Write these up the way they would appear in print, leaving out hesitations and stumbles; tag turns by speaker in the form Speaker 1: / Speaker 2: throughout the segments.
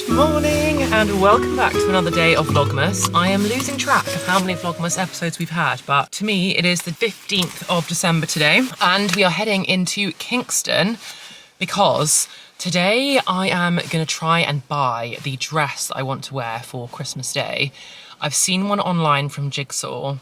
Speaker 1: Good morning and welcome back to another day of Vlogmas. I am losing track of how many Vlogmas episodes we've had, but to me it is the 15th of December today and we are heading into Kingston because today I am going to try and buy the dress that I want to wear for Christmas Day. I've seen one online from Jigsaw.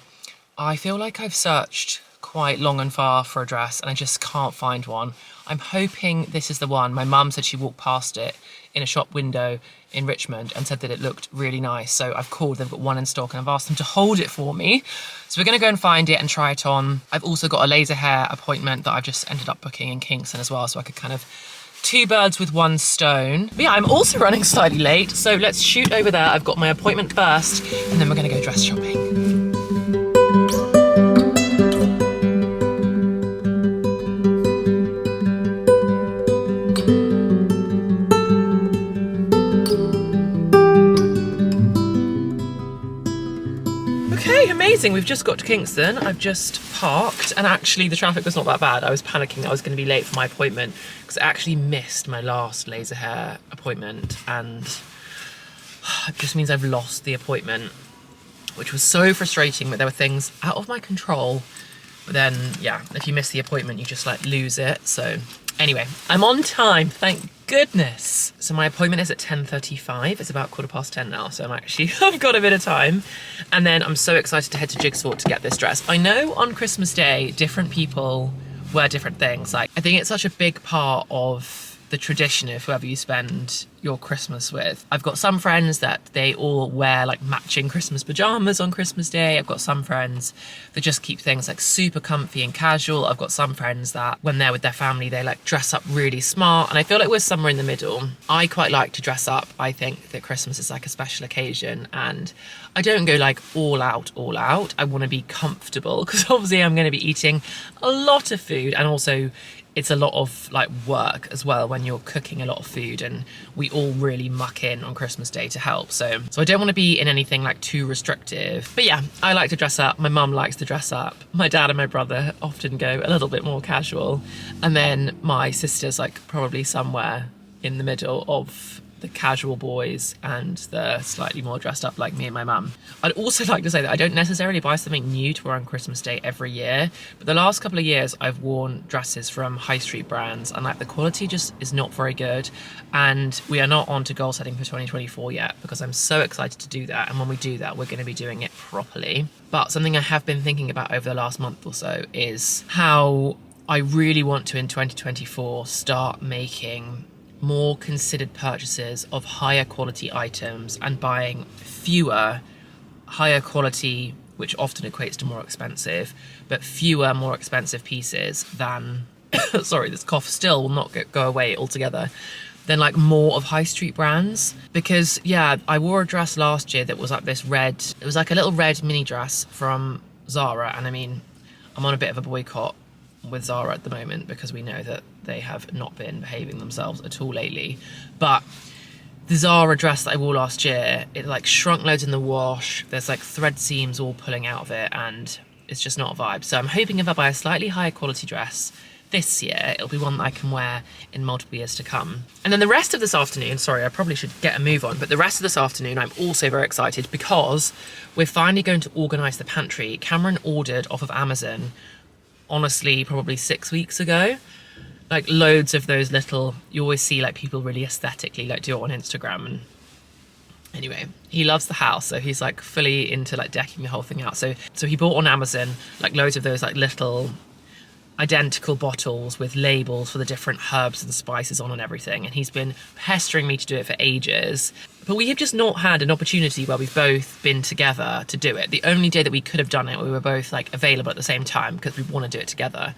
Speaker 1: I feel like I've searched quite long and far for a dress and I just can't find one. I'm hoping this is the one. My mum said she walked past it in a shop window in Richmond and said that it looked really nice. So I've called, they've got one in stock and I've asked them to hold it for me. So we're gonna go and find it and try it on. I've also got a laser hair appointment that I've just ended up booking in Kingston as well. So I could kind of two birds with one stone. But yeah, I'm also running slightly late. So let's shoot over there. I've got my appointment first and then we're gonna go dress shopping. Amazing, we've just got to Kingston. I've just parked and actually the traffic was not that bad. I was panicking I was going to be late for my appointment because I actually missed my last laser hair appointment and it just means I've lost the appointment, which was so frustrating, but there were things out of my control. But then, yeah, if you miss the appointment, you just like lose it. So anyway, I'm on time, thank goodness. So my appointment is at 10:35. It's about 10:15 now, so I've got a bit of time. And then I'm so excited to head to Jigsaw to get this dress. I know on Christmas Day, different people wear different things. Like, I think it's such a big part of the tradition of whoever you spend your Christmas with. I've got some friends that they all wear like matching Christmas pajamas on Christmas Day. I've got some friends that just keep things like super comfy and casual. I've got some friends that when they're with their family, they like dress up really smart. And I feel like we're somewhere in the middle. I quite like to dress up. I think that Christmas is like a special occasion and I don't go like all out. I want to be comfortable because obviously I'm going to be eating a lot of food and also it's a lot of like work as well when you're cooking a lot of food and we all really muck in on Christmas Day to help. So I don't want to be in anything like too restrictive. But yeah, I like to dress up. My mum likes to dress up. My dad and my brother often go a little bit more casual. And then my sister's like probably somewhere in the middle of the casual boys and the slightly more dressed up like me and my mum. I'd also like to say that I don't necessarily buy something new to wear on Christmas Day every year, but the last couple of years I've worn dresses from high street brands and like the quality just is not very good. And we are not on to goal setting for 2024 yet because I'm so excited to do that. And when we do that, we're going to be doing it properly. But something I have been thinking about over the last month or so is how I really want to in 2024 start making more considered purchases of higher quality items and buying fewer higher quality, which often equates to more expensive, but fewer more expensive pieces than, sorry, this cough still will not go away altogether, than like more of high street brands. Because yeah, I wore a dress last year that was like this red, it was like a little red mini dress from Zara. And I mean, I'm on a bit of a boycott with Zara at the moment because we know that they have not been behaving themselves at all lately. But the Zara dress that I wore last year, it like shrunk loads in the wash. There's like thread seams all pulling out of it and it's just not a vibe. So I'm hoping if I buy a slightly higher quality dress this year, it'll be one that I can wear in multiple years to come. And then the rest of this afternoon, sorry, I probably should get a move on, but the rest of this afternoon, I'm also very excited because we're finally going to organise the pantry. Cameron ordered off of Amazon honestly probably 6 weeks ago, like loads of those little, you always see like people really aesthetically like do it on Instagram. And anyway, he loves the house, so he's like fully into like decking the whole thing out. So he bought on Amazon like loads of those like little identical bottles with labels for the different herbs and spices on and everything, and he's been pestering me to do it for ages, but we have just not had an opportunity where we've both been together to do it. The only day that we could have done it, we were both like available at the same time because we want to do it together,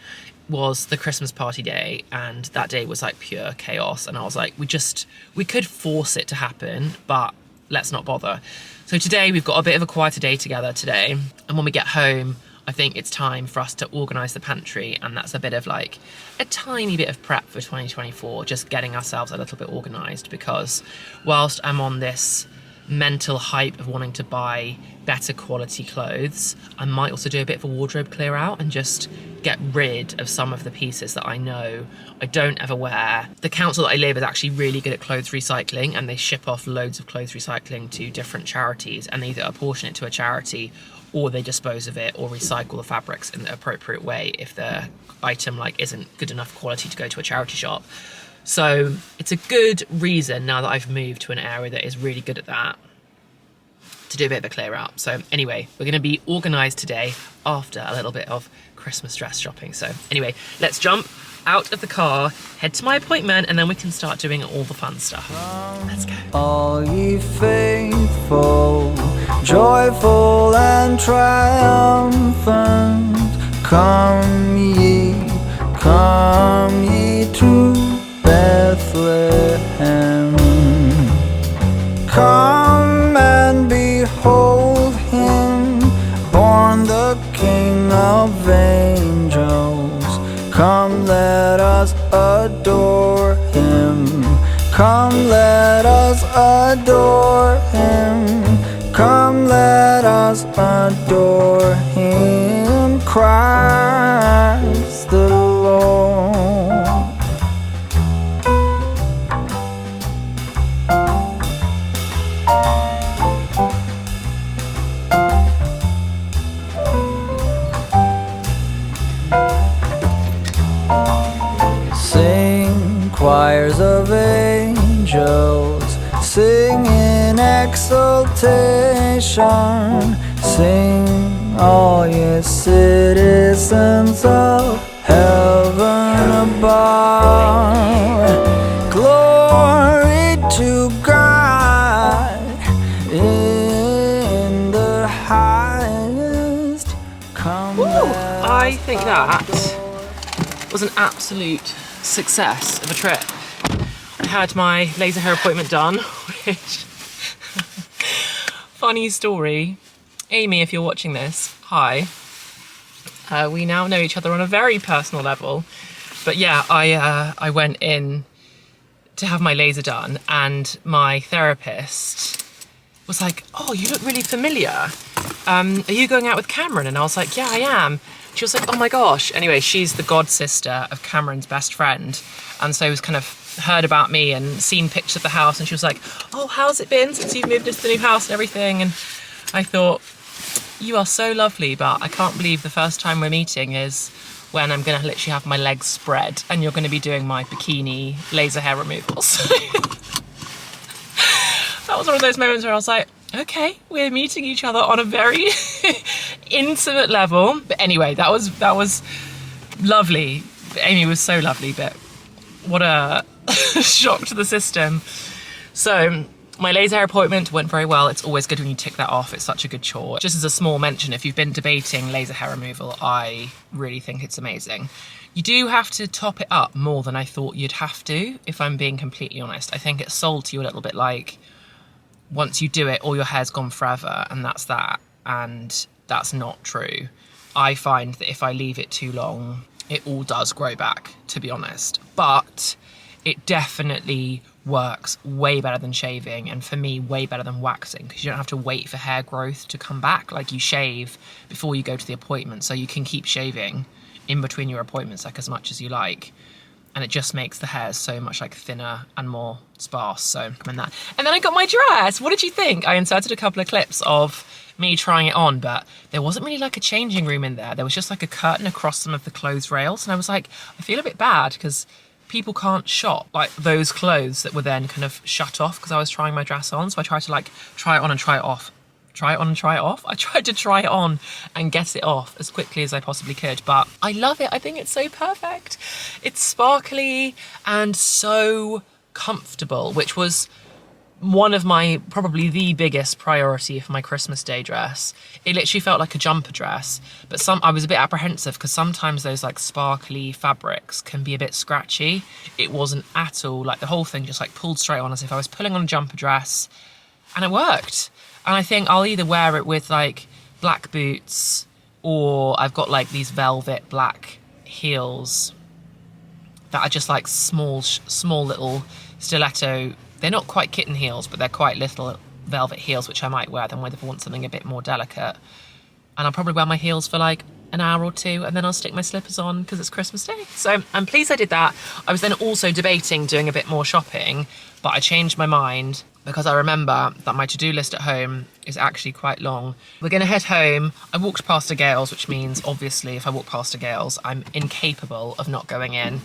Speaker 1: was the Christmas party day, and that day was like pure chaos. And I was like, we could force it to happen, but let's not bother. So today we've got a bit of a quieter day together today, and when we get home I think it's time for us to organise the pantry, and that's a bit of like a tiny bit of prep for 2024, just getting ourselves a little bit organised, because whilst I'm on this mental hype of wanting to buy better quality clothes, I might also do a bit of a wardrobe clear out and just get rid of some of the pieces that I know I don't ever wear. The council that I live is actually really good at clothes recycling, and they ship off loads of clothes recycling to different charities, and they either apportion it to a charity or they dispose of it or recycle the fabrics in the appropriate way if the item like isn't good enough quality to go to a charity shop. So it's a good reason, now that I've moved to an area that is really good at that, to do a bit of a clear out. So anyway, we're going to be organised today after a little bit of Christmas dress shopping. So anyway, let's jump out of the car, head to my appointment, and then we can start doing all the fun stuff. Let's go.
Speaker 2: All ye faithful, joyful and triumphant, come ye to Bethlehem. Come and behold him, born the King of angels. Come, let us adore him. Come, let us adore him. Come, let us adore him, Christ the Lord. Sing, choirs of angels, sing in exultation. Sing, all ye citizens of heaven above. Glory to God in the highest. Come.
Speaker 1: I think that was an absolute success of a trip. I had my laser hair appointment done, which, funny story, Amy, if you're watching this, hi. We now know each other on a very personal level, but yeah, I went in to have my laser done, and my therapist was like, oh, you look really familiar. Are you going out with Cameron? And I was like, yeah, I am. She was like, oh my gosh. Anyway, she's the god sister of Cameron's best friend. And so was kind of heard about me and seen pictures of the house. And she was like, oh, how's it been since you've moved into the new house and everything? And I thought, you are so lovely, but I can't believe the first time we're meeting is when I'm gonna literally have my legs spread and you're gonna be doing my bikini laser hair removals. That was one of those moments where I was like, okay, we're meeting each other on a very intimate level. But anyway, that was lovely. Amy was so lovely, but what a shock to the system. So my laser hair appointment went very well. It's always good when you tick that off. It's such a good chore. Just as a small mention, if you've been debating laser hair removal, I really think it's amazing. You do have to top it up more than I thought you'd have to, if I'm being completely honest. I think it's sold to you a little bit like, once you do it, all your hair's gone forever, and that's that. And that's not true. I find that if I leave it too long, it all does grow back, to be honest. But it definitely works way better than shaving, and for me, way better than waxing, because you don't have to wait for hair growth to come back. Like, you shave before you go to the appointment, so you can keep shaving in between your appointments like as much as you like. And it just makes the hair so much like thinner and more sparse, so I recommend that. And then I got my dress. What did you think? I inserted a couple of clips of me trying it on, but there wasn't really like a changing room in there. There was just like a curtain across some of the clothes rails, and I was like, I feel a bit bad because people can't shop like those clothes that were then kind of shut off because I was trying my dress on. So I tried to like try it on and try it off. Try it on and try it off. I tried to try it on and get it off as quickly as I possibly could, but I love it. I think it's so perfect. It's sparkly and so comfortable, which was one of my, probably the biggest priority for my Christmas Day dress. It literally felt like a jumper dress, but I was a bit apprehensive because sometimes those like sparkly fabrics can be a bit scratchy. It wasn't at all. Like, the whole thing just like pulled straight on as if I was pulling on a jumper dress, and it worked. And I think I'll either wear it with like black boots, or I've got like these velvet black heels that are just like small little stiletto. They're not quite kitten heels, but they're quite little velvet heels, which I might wear them with if I want something a bit more delicate. And I'll probably wear my heels for like an hour or two, and then I'll stick my slippers on because it's Christmas Day. So I'm pleased I did that. I was then also debating doing a bit more shopping, but I changed my mind because I remember that my to-do list at home is actually quite long. We're gonna head home. I walked past a Gales, which means obviously if I walk past a Gales, I'm incapable of not going in.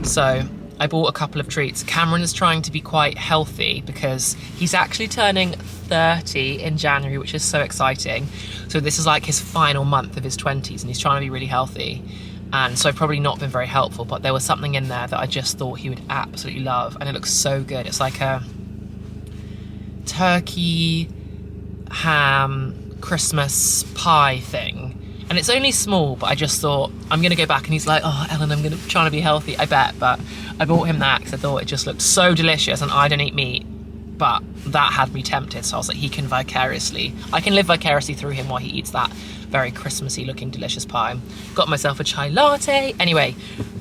Speaker 1: So I bought a couple of treats. Cameron is trying to be quite healthy because he's actually turning 30 in January, which is so exciting. So this is like his final month of his 20s and he's trying to be really healthy. And so I've probably not been very helpful, but there was something in there that I just thought he would absolutely love. And it looks so good. It's like a turkey ham Christmas pie thing. And it's only small, but I just thought, I'm gonna go back, and he's like, oh, Ellen, I'm gonna try to be healthy, I bet. But I bought him that because I thought it just looked so delicious, and I don't eat meat, but that had me tempted. So I was like, I can live vicariously through him while he eats that very Christmassy looking delicious pie. Got myself a chai latte. Anyway,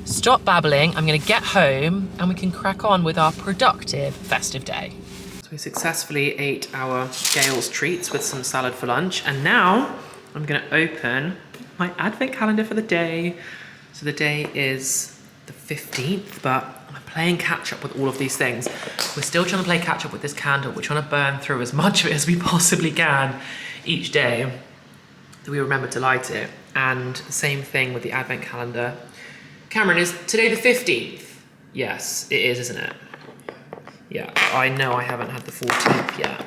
Speaker 1: stop babbling. I'm gonna get home and we can crack on with our productive festive day. So we successfully ate our Gales treats with some salad for lunch, and now I'm gonna open my advent calendar for the day. So the day is the 15th, but I'm playing catch up with all of these things. We're still trying to play catch up with this candle. We're trying to burn through as much of it as we possibly can each day that we remember to light it. And the same thing with the advent calendar. Cameron, is today the 15th? Yes, it is, isn't it? Yeah, I know I haven't had the 14th yet.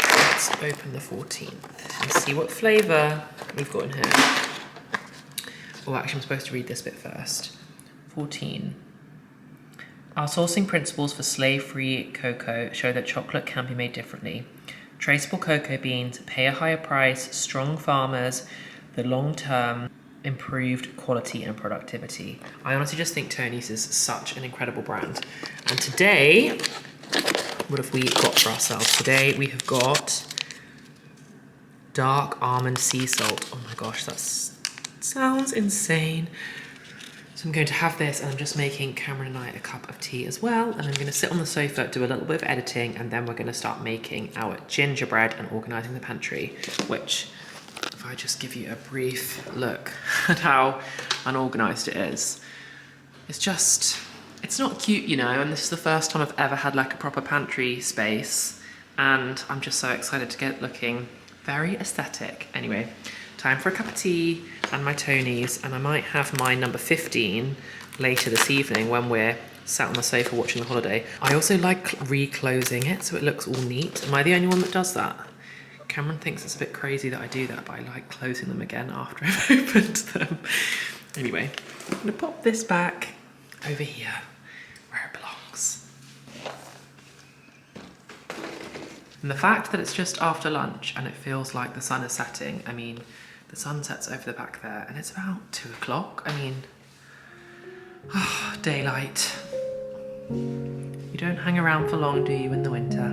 Speaker 1: Let's open the 14th and see what flavour we've got in here. Oh, actually, I'm supposed to read this bit first. 14. Our sourcing principles for slave-free cocoa show that chocolate can be made differently. Traceable cocoa beans pay a higher price, strong farmers, the long-term improved quality and productivity. I honestly just think Tony's is such an incredible brand. And today, what have we got for ourselves? Today we have got dark almond sea salt. Oh my gosh, that sounds insane. So I'm going to have this, and I'm just making Cameron and I a cup of tea as well. And I'm going to sit on the sofa, do a little bit of editing, and then we're going to start making our gingerbread and organising the pantry, which, if I just give you a brief look at how unorganised it is, it's not cute, you know, and this is the first time I've ever had like a proper pantry space, and I'm just so excited to get it looking very aesthetic. Anyway, time for a cup of tea and my Tony's, and I might have my number 15 later this evening when we're sat on the sofa watching The Holiday. I also like reclosing it so it looks all neat. Am I the only one that does that? Cameron thinks it's a bit crazy that I do that, but I like closing them again after I've opened them. Anyway, I'm gonna pop this back over here where it belongs. And the fact that it's just after lunch and it feels like the sun is setting, I mean, the sun sets over the back there and it's about 2 o'clock. I mean, daylight. You don't hang around for long, do you, in the winter?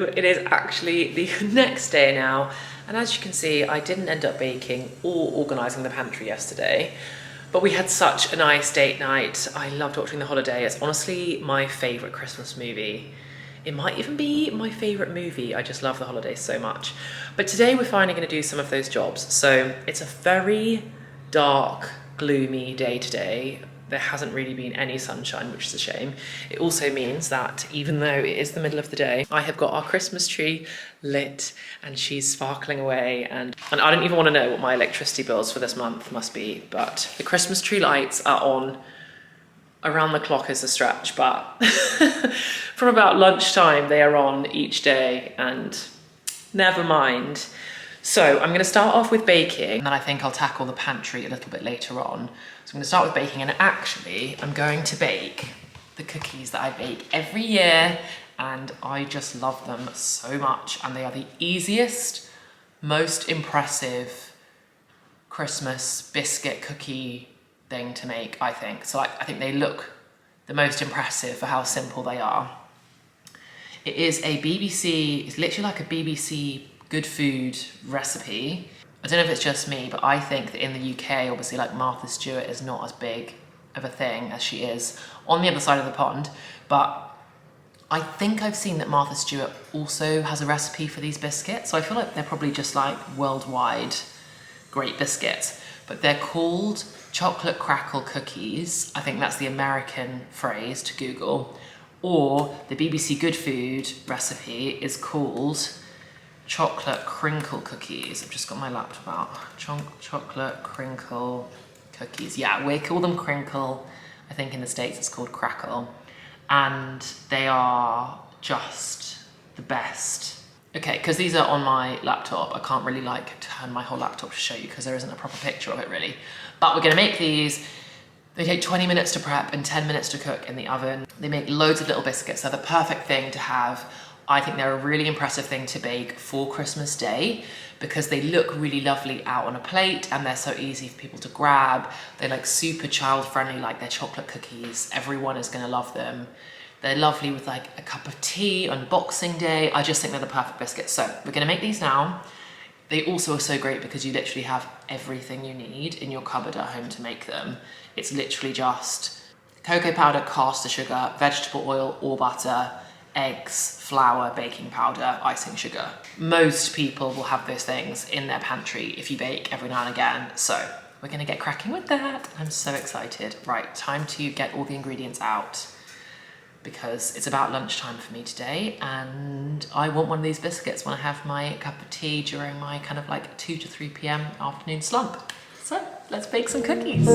Speaker 1: So it is actually the next day now, and as you can see, I didn't end up baking or organising the pantry yesterday, but we had such a nice date night. I loved watching The Holiday. It's honestly my favourite Christmas movie. It might even be my favourite movie. I just love The Holiday so much. But today we're finally going to do some of those jobs. So it's a very dark, gloomy day today. There hasn't really been any sunshine, which is a shame. It also means that even though it is the middle of the day, I have got our Christmas tree lit and she's sparkling away, and I don't even want to know what my electricity bills for this month must be, but the Christmas tree lights are on. Around the clock is a stretch, but from about lunchtime they are on each day, and never mind. So I'm going to start off with baking, and then I think I'll tackle the pantry a little bit later on. So I'm going to start with baking, and actually I'm going to bake the cookies that I bake every year, and I just love them so much, and they are the easiest, most impressive Christmas biscuit cookie thing to make, I think. So I think they look the most impressive for how simple they are. It is a BBC, it's literally like a BBC good food recipe. I don't know if it's just me, but I think that in the UK, obviously, like, Martha Stewart is not as big of a thing as she is on the other side of the pond, but I think I've seen that Martha Stewart also has a recipe for these biscuits, so I feel like they're probably just like worldwide great biscuits, but they're called chocolate crackle cookies. I think that's the American phrase to Google, or the BBC Good Food recipe is called chocolate crinkle cookies. I've just got my laptop out. Chocolate crinkle cookies. Yeah, we call them crinkle. I think in the States it's called crackle. And they are just the best. Okay, because these are on my laptop, I can't really like turn my whole laptop to show you because there isn't a proper picture of it really. But we're gonna make these. They take 20 minutes to prep and 10 minutes to cook in the oven. They make loads of little biscuits. They're the perfect thing to have. I think they're a really impressive thing to bake for Christmas Day because they look really lovely out on a plate and they're so easy for people to grab. They're like super child friendly, like they're chocolate cookies. Everyone is gonna love them. They're lovely with like a cup of tea on Boxing Day. I just think they're the perfect biscuits. So we're gonna make these now. They also are so great because you literally have everything you need in your cupboard at home to make them. It's literally just cocoa powder, caster sugar, vegetable oil or butter, eggs, flour, baking powder, icing sugar. Most people will have those things in their pantry if you bake every now and again. So we're gonna get cracking with that. I'm so excited. Right, time to get all the ingredients out because it's about lunchtime for me today and I want one of these biscuits when I have my cup of tea during my kind of like 2 to 3 p.m. afternoon slump. So let's bake some cookies.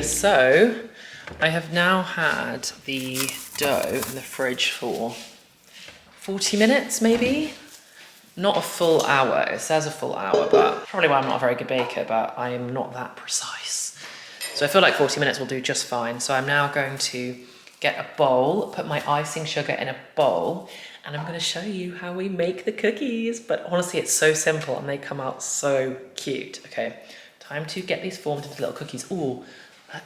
Speaker 1: So I have now had the dough in the fridge for 40 minutes maybe. Not a full hour, it says a full hour, but probably why I'm not a very good baker, but I am not that precise. So I feel like 40 minutes will do just fine. So I'm now going to get a bowl, put my icing sugar in a bowl, and I'm going to show you how we make the cookies. But honestly, it's so simple and they come out so cute. Okay, time to get these formed into little cookies. Oh, I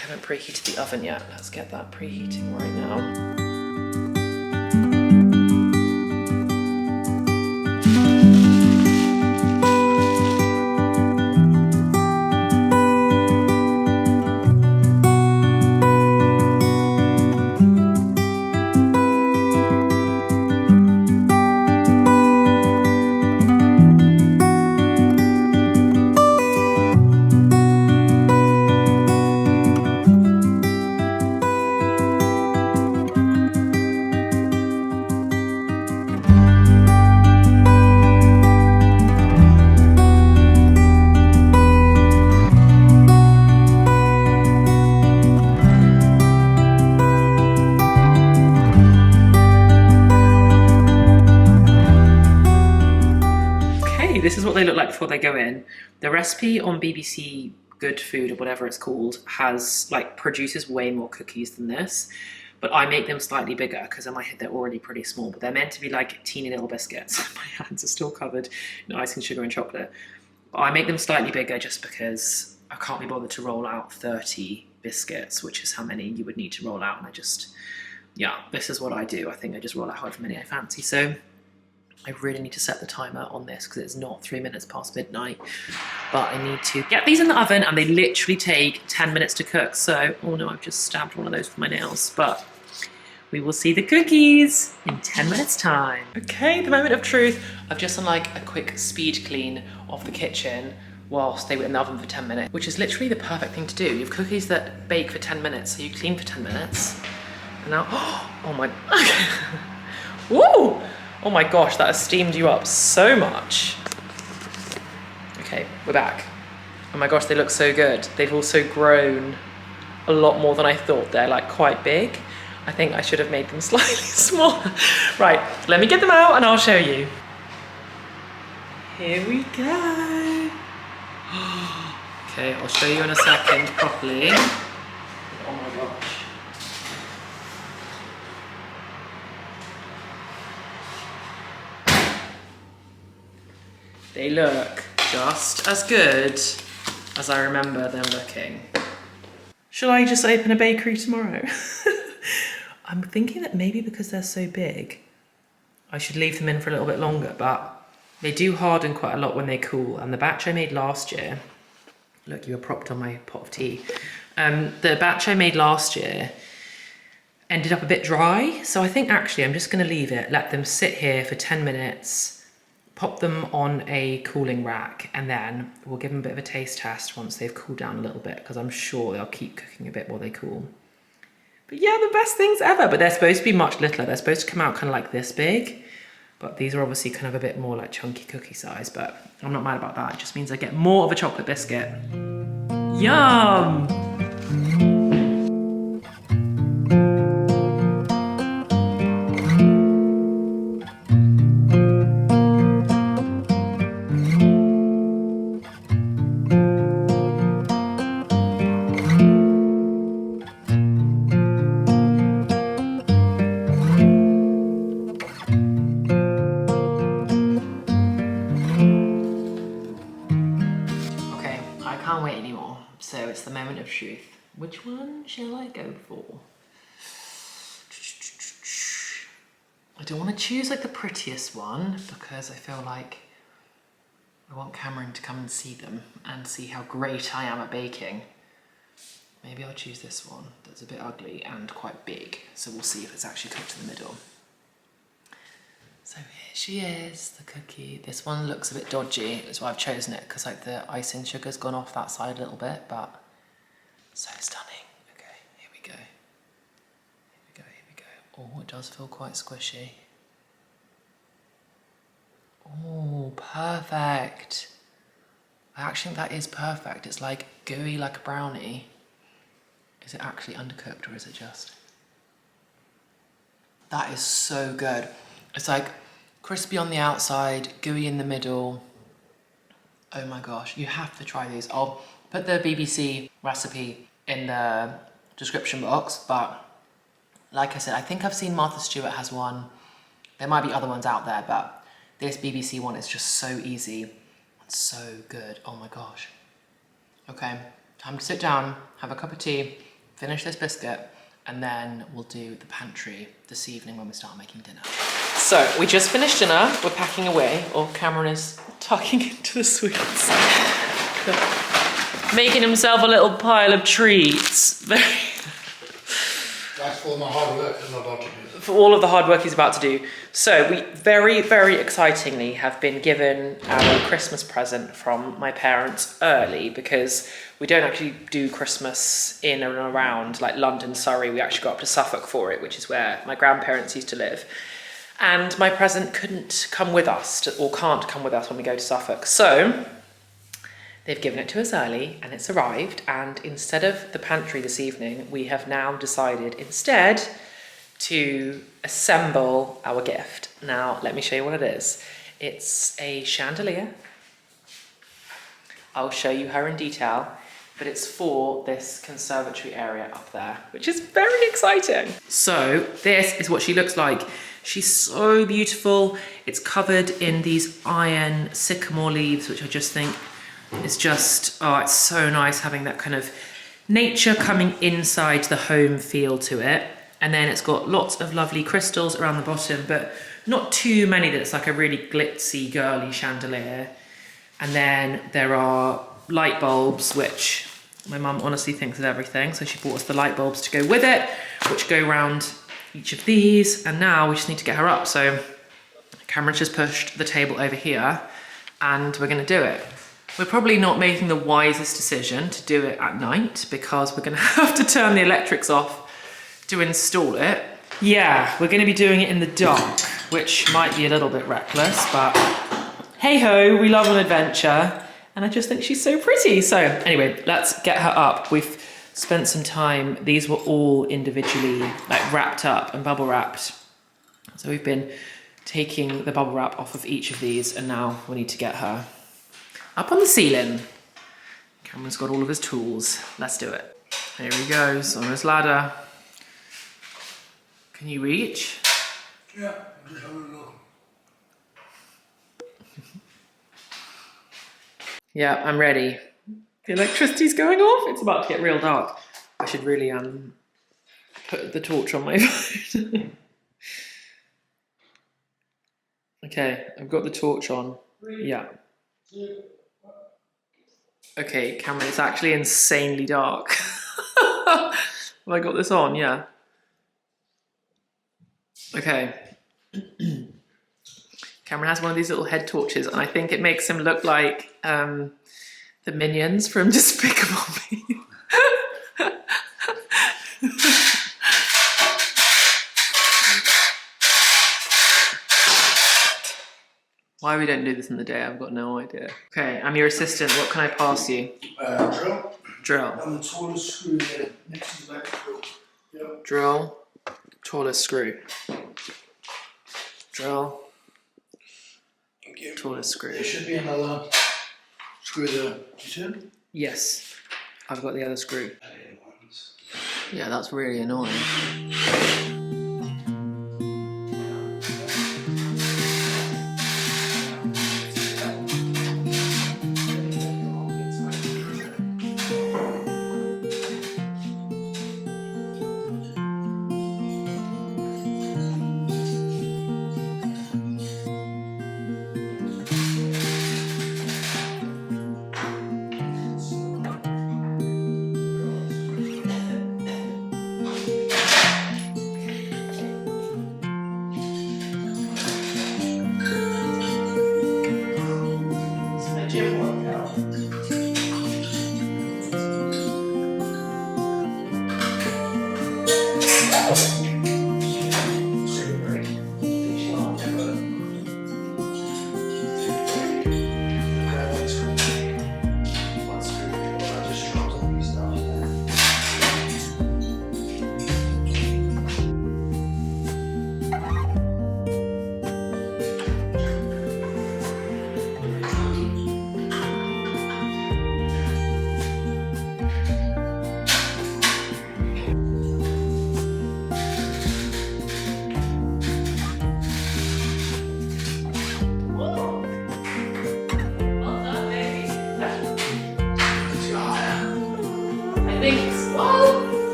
Speaker 1: haven't preheated the oven yet. Let's get that preheating right now. This is what they look like before they go in. The recipe on BBC Good Food or whatever it's called has produces way more cookies than this, but I make them slightly bigger because in my head they're already pretty small, but they're meant to be like teeny little biscuits. My hands are still covered in icing sugar and chocolate. But I make them slightly bigger just because I can't be bothered to roll out 30 biscuits, which is how many you would need to roll out. And this is what I do. I think I just roll out however many I fancy. So I really need to set the timer on this because it's not 3 minutes past midnight, but I need to get these in the oven and they literally take 10 minutes to cook. So, oh no, I've just stabbed one of those with my nails, but we will see the cookies in 10 minutes time. Okay, the moment of truth. I've just done a quick speed clean of the kitchen whilst they were in the oven for 10 minutes, which is literally the perfect thing to do. You have cookies that bake for 10 minutes, so you clean for 10 minutes. And now, oh my, woo! Oh my gosh, that has steamed you up so much. Okay, we're back. Oh my gosh, they look so good. They've also grown a lot more than I thought. They're quite big. I think I should have made them slightly smaller. Right, let me get them out and I'll show you. Here we go. Okay, I'll show you in a second properly. Oh my gosh. They look just as good as I remember them looking. Shall I just open a bakery tomorrow? I'm thinking that maybe because they're so big, I should leave them in for a little bit longer, but they do harden quite a lot when they cool. And the batch I made last year, look, you were propped on my pot of tea. The batch I made last year ended up a bit dry. So I think actually I'm just gonna leave it, let them sit here for 10 minutes, pop them on a cooling rack, and then we'll give them a bit of a taste test once they've cooled down a little bit, because I'm sure they'll keep cooking a bit while they cool. But yeah, the best things ever. But they're supposed to be much littler. They're supposed to come out kind of like this big, but these are obviously kind of a bit more chunky cookie size, but I'm not mad about that. It just means I get more of a chocolate biscuit. Yum! So it's the moment of truth. Which one shall I go for? I don't want to choose the prettiest one because I feel like I want Cameron to come and see them and see how great I am at baking. Maybe I'll choose this one that's a bit ugly and quite big. So we'll see if it's actually cooked in the middle. So here she is, the cookie. This one looks a bit dodgy. That's why I've chosen it, because the icing sugar's gone off that side a little bit, but so stunning. Okay, here we go. Here we go, here we go. Oh, it does feel quite squishy. Oh, perfect. I actually think that is perfect. It's gooey like a brownie. Is it actually undercooked or is it just? That is so good. It's crispy on the outside, gooey in the middle. Oh my gosh, you have to try these. I'll put the BBC recipe in the description box, but like I said, I think I've seen Martha Stewart has one. There might be other ones out there, but this BBC one is just so easy and so good. Oh my gosh. Okay, time to sit down, have a cup of tea, finish this biscuit, and then we'll do the pantry this evening when we start making dinner. So we just finished dinner, we're packing away, or Cameron is tucking into the sweets. Making himself a little pile of treats.
Speaker 3: That's for my hard work I'm about to do.
Speaker 1: For all of the hard work he's about to do. So we very, very excitingly have been given our Christmas present from my parents early, because we don't actually do Christmas in and around like London, Surrey. We actually go up to Suffolk for it, which is where my grandparents used to live. And my present couldn't come with us, or can't come with us when we go to Suffolk. So they've given it to us early and it's arrived. And instead of the pantry this evening, we have now decided instead to assemble our gift. Now, let me show you what it is. It's a chandelier. I'll show you her in detail, but it's for this conservatory area up there, which is very exciting. So this is what she looks like. She's so beautiful. It's covered in these iron sycamore leaves, which I just think is just, oh, it's so nice having that kind of nature coming inside the home feel to it. And then it's got lots of lovely crystals around the bottom, but not too many that it's like a really glitzy, girly chandelier. And then there are light bulbs, which my mum honestly thinks is everything. So she bought us the light bulbs to go with it, which go around each of these. And now we just need to get her up. So Cameron's just pushed the table over here and we're gonna do it. We're probably not making the wisest decision to do it at night, because we're gonna have to turn the electrics off to install it. Yeah, we're gonna be doing it in the dark, which might be a little bit reckless, but hey ho, we love an adventure. And I just think she's so pretty. So anyway, let's get her up. We've spent some time, these were all individually like wrapped up and bubble wrapped. So we've been taking the bubble wrap off of each of these, and now we need to get her up on the ceiling. Cameron's got all of his tools. Let's do it. Here he goes on his ladder. Can you reach?
Speaker 3: Yeah, I'm just having a look.
Speaker 1: Yeah, I'm ready. The electricity's going off. It's about to get real dark. I should really put the torch on my phone. Okay, I've got the torch on. Yeah. Okay, Cameron, it's actually insanely dark. Have I got this on? Yeah. Okay. Cameron has one of these little head torches, and I think it makes him look like the minions from Despicable Me. Why we don't do this in the day, I've got no idea. Okay, I'm your assistant. What can I pass you?
Speaker 3: Drill.
Speaker 1: Drill.
Speaker 3: And the tallest screw there, next to the electrical. Yep.
Speaker 1: Drill. Tallest screw. Drill.
Speaker 3: Thank you.
Speaker 1: Tallest screw.
Speaker 3: There should be another screw there. You see?
Speaker 1: Yes. I've got the other screw. Yeah, that's really annoying.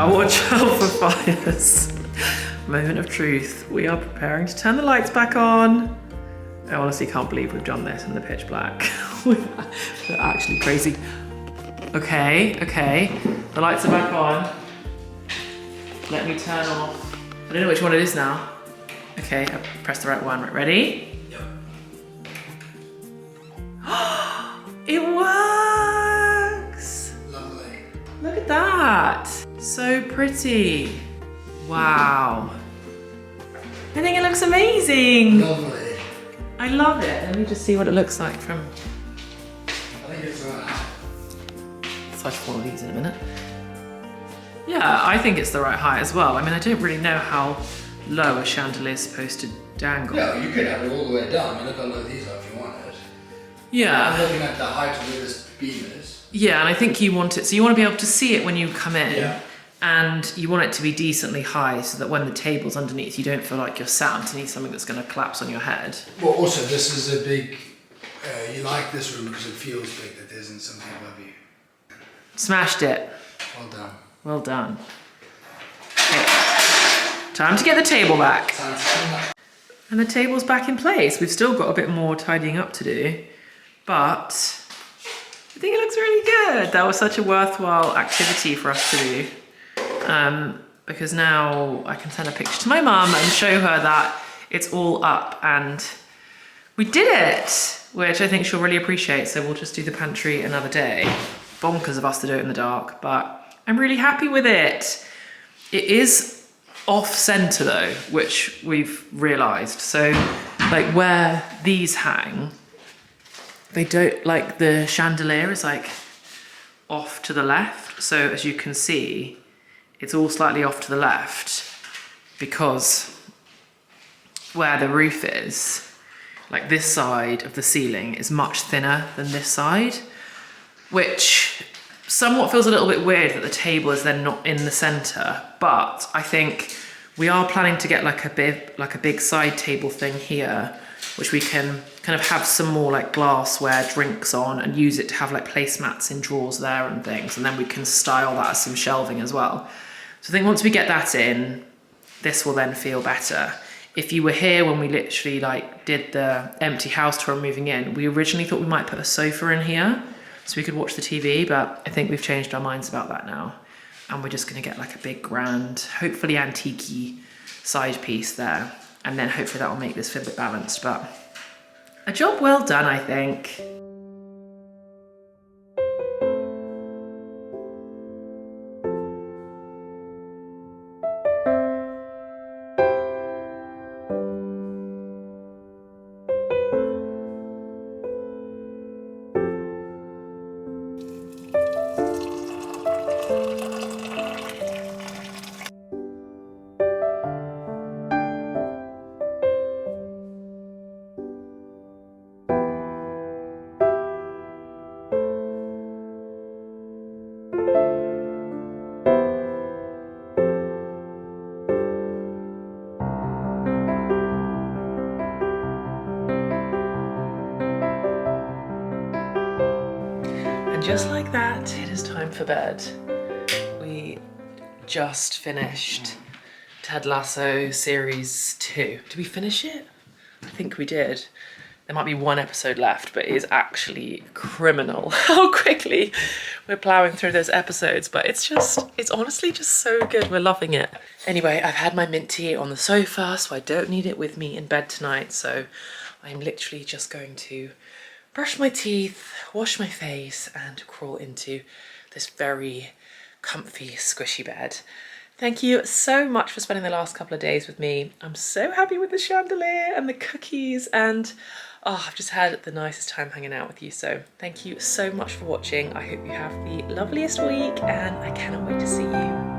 Speaker 1: watch out for fires. Moment of truth. We are preparing to turn the lights back on. I honestly can't believe we've done this in the pitch black. We're actually crazy. Okay, the lights are back on. Let me turn off. I don't know which one it is now. Okay, I pressed the right one. Right, ready?
Speaker 3: Yep.
Speaker 1: It works!
Speaker 3: Lovely.
Speaker 1: Look at that. So pretty. Wow. I think it looks amazing.
Speaker 3: Lovely.
Speaker 1: I love it. Let me just see what it looks like from...
Speaker 3: I think it's right.
Speaker 1: So I follow these in a minute. Yeah, I think it's the right height as well. I mean, I don't really know how low a chandelier is supposed to dangle.
Speaker 3: No, you could have it all the way down. I mean, look how low these are if you wanted.
Speaker 1: Yeah.
Speaker 3: I'm looking at the height of where this beam is.
Speaker 1: Yeah, and I think you want it, so you want to be able to see it when you come in.
Speaker 3: Yeah.
Speaker 1: And you want it to be decently high so that when the table's underneath, you don't feel like you're sat underneath something that's going to collapse on your head.
Speaker 3: Well, also, this is a big... you like this room because it feels big, that there isn't something above you.
Speaker 1: Smashed it.
Speaker 3: Well done.
Speaker 1: Well done. Okay. Time to get the table back.
Speaker 3: Time to turn that.
Speaker 1: And the table's back in place. We've still got a bit more tidying up to do, but I think it looks really good. That was such a worthwhile activity for us to do. Because now I can send a picture to my mum and show her that it's all up and we did it, which I think she'll really appreciate. So we'll just do the pantry another day. Bonkers of us to do it in the dark, but I'm really happy with it. It is off center though, which we've realized. So like where these hang, they don't, like the chandelier is like off to the left. So as you can see, it's all slightly off to the left because where the roof is, like this side of the ceiling is much thinner than this side, which somewhat feels a little bit weird that the table is then not in the center. But I think we are planning to get like a big side table thing here, which we can kind of have some more like glassware drinks on and use it to have like placemats in drawers there and things. And then we can style that as some shelving as well. So I think once we get that in, this will then feel better. If you were here when we literally like did the empty house tour and moving in, we originally thought we might put a sofa in here so we could watch the TV, but I think we've changed our minds about that now. And we're just gonna get like a big grand, hopefully antique-y side piece there. And then hopefully that will make this feel a bit balanced, but a job well done, I think. And just like that, it is time for bed. We just finished Ted Lasso Series 2. Did we finish it? I think we did. There might be one episode left, but it is actually criminal how quickly we're plowing through those episodes. But it's honestly just so good. We're loving it. Anyway, I've had my mint tea on the sofa, so I don't need it with me in bed tonight. So I'm literally just going to brush my teeth, wash my face, and crawl into this very comfy, squishy bed. Thank you so much for spending the last couple of days with me. I'm so happy with the chandelier and the cookies, and I've just had the nicest time hanging out with you. So thank you so much for watching. I hope you have the loveliest week, and I cannot wait to see you